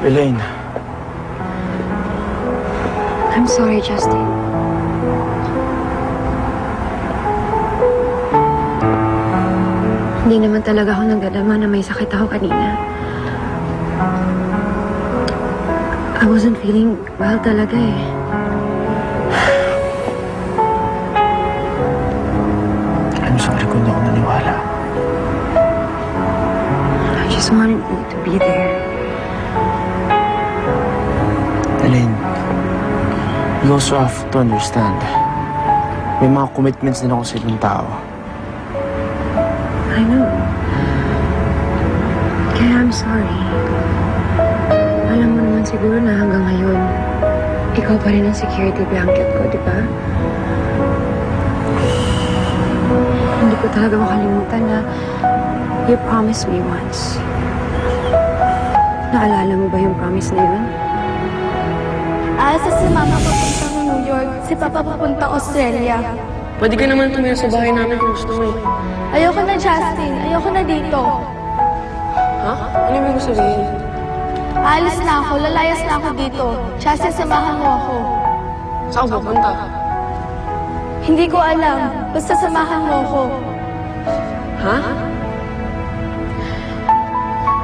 Elaine. I'm sorry, Justin. Hindi naman talaga ako nagdadama na may sakit ako kanina. I wasn't feeling well talaga eh. I'm sorry kung hindi ako naniwala. I just wanted you to be there. Elaine, you also have to understand. May mga commitments din ako sa ibang tao. I know. Kaya I'm sorry. Alam mo naman siguro na hanggang ngayon, ikaw pa rin ang security blanket ko, di ba? Hindi ko talaga makalimutan na you promised me once. Naalala mo ba yung promise na yun? Sa si Mama papuntang New York, si Papa papuntang Australia. Pwede ka naman tumira sa bahay namin kung gusto mo eh. Ayoko na, Justin. Ayoko na dito. Ha? Ano yung ibig sabihin? Aalis na ako. Lalayas na ako dito. Justin, samahan mo ako. Saan ka pupunta? Hindi ko alam. Basta samahan mo ako. Ha?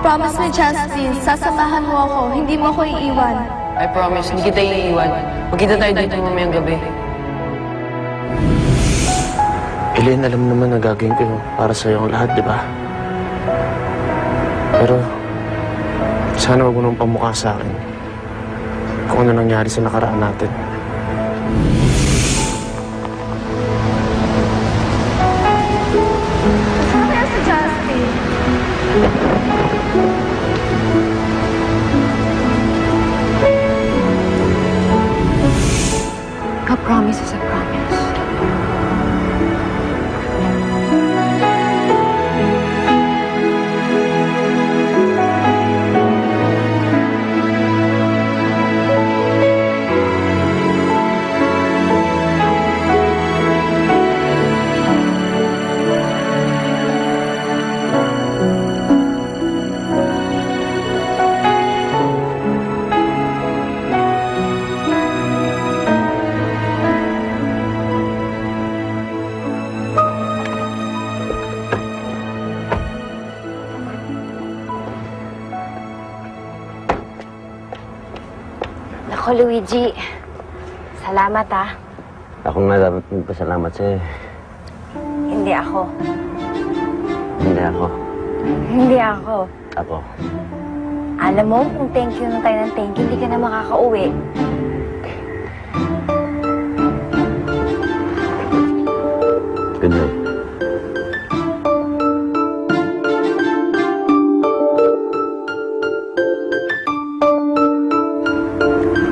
Promise me, Justin. Sasamahan mo ako. Hindi mo ako iiwan. I promise, hindi kita iiwan. Magkita tayo dito mamayang gabi. Elaine, alam naman na gagawin ko para sa'yo ang lahat, di ba? Pero, sana wag mo nang pamukha sa akin kung ano nangyari sa nakaraan natin. Saan kaya si Justin? A promise is a promise. Ako, Luigi. Salamat, ah. Ako nga dapat magpasalamat sa'yo. Hindi ako. Hindi ako. Hindi ako. Ako. Alam mo, kung thank you ng tayo ng thank you, hindi ka na makakauwi. Good night.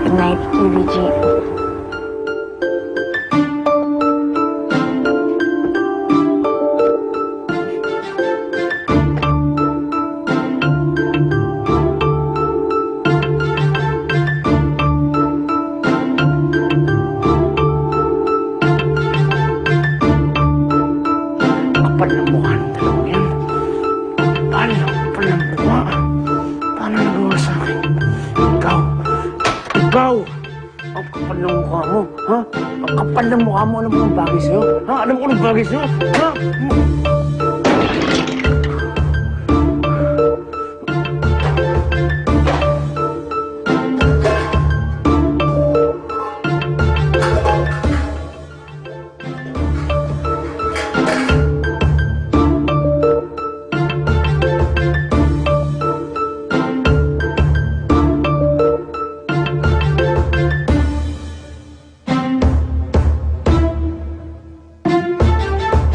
Good night, Luigi. Kapal ng mukha ng dalawang yan. Kapal ng mukha. Paano nagawa sa akin? Ikaw! Ikaw! Ang kapal ng mukha mo, ha? Ang kapal ng mukha mo, ano bang bagay sa'yo? Ha? Alam mo kung anong bagay sa'yo? Ha?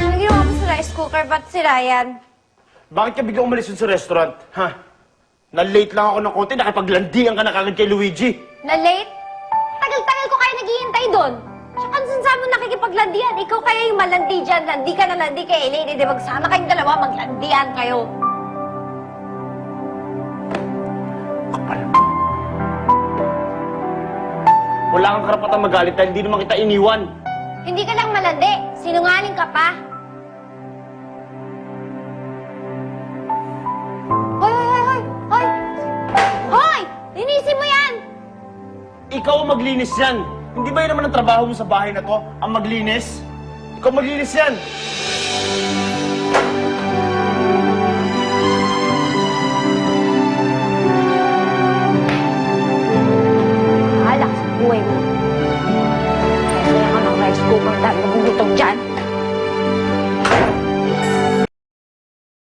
Ano ginawa mo sa rice cooker? Ba't si Ryan? Bakit ka biglang umalis dun sa restaurant? Ha? Na-late lang ako ng konti, nakipaglandian ka na kagad kay Luigi. Na late? Tagal-tagal ko kayo naghihintay doon. Tsaka saan saan mo nakikipaglandian? Ikaw kaya yung malandi dyan. Landi ka na landi kay Elaine. Hindi magsama kayong dalawa, maglandian kayo. Kapal mo. Wala kang karapatang magalit dahil hindi naman kita iniwan. Hindi ka lang malandi. Sinungaling ka pa. Hoy! Hoy! Hoy! Hoy! Hoy! ikaw ang maglinis yan. Hindi ba yun naman ang trabaho mo sa bahay na to? Ang maglinis? Ikaw maglinis yan.